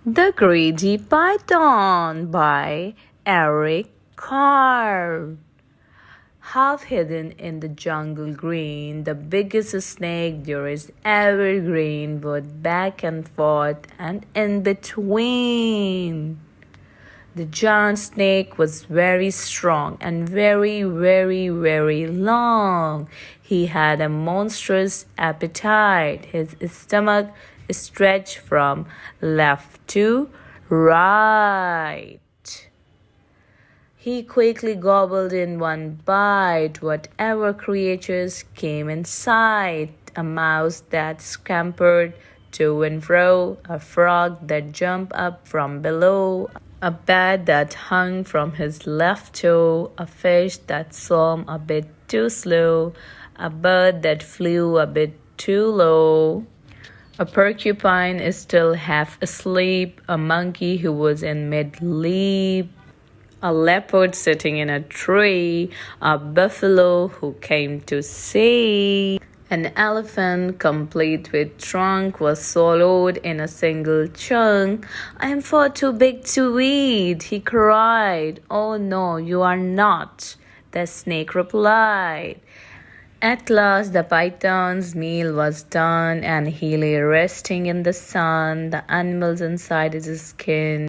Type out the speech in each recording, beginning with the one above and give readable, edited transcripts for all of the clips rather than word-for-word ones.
The Greedy Python by Eric Carle. Half hidden in the jungle green, the biggest snake there is ever green, both back and forth and in between. The giant snake was very strong and very long. He had a monstrous appetite. His stomach stretched from left to right. He quickly gobbled in one bite whatever creatures came in sight: a mouse that scampered to and fro, a frog that jumped up from below, a bat that hung from his left toe, a fish that swam a bit too slow, a bird that flew a bit too low. A porcupine is still half asleep, a monkey who was in mid-leap, a leopard sitting in a tree, a buffalo who came to see. An elephant, complete with trunk, was swallowed in a single chunk. "I am far too big to eat," he cried. "Oh no, you are not," the snake replied. At last the python's meal was done, and he lay resting in the sun, the animals inside his skin.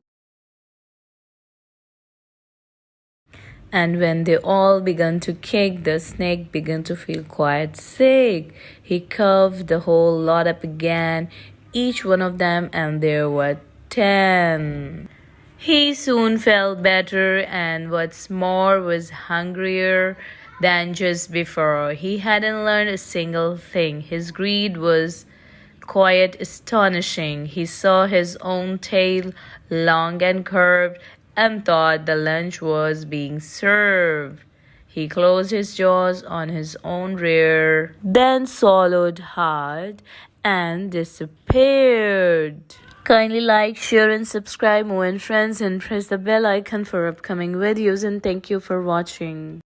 And when they all began to kick, the snake began to feel quite sick. He coughed the whole lot up again, each one of them, and there were 10. He soon felt better, and what's more, was hungrier than just before. He hadn't learned a single thing. His greed was quite astonishing. He saw his own tail, long and curved, and thought the lunch was being served. He closed his jaws on his own rear, then swallowed hard and disappeared. Kindly like, share, and subscribe, Mo and friends, and press the bell icon for upcoming videos. And thank you for watching.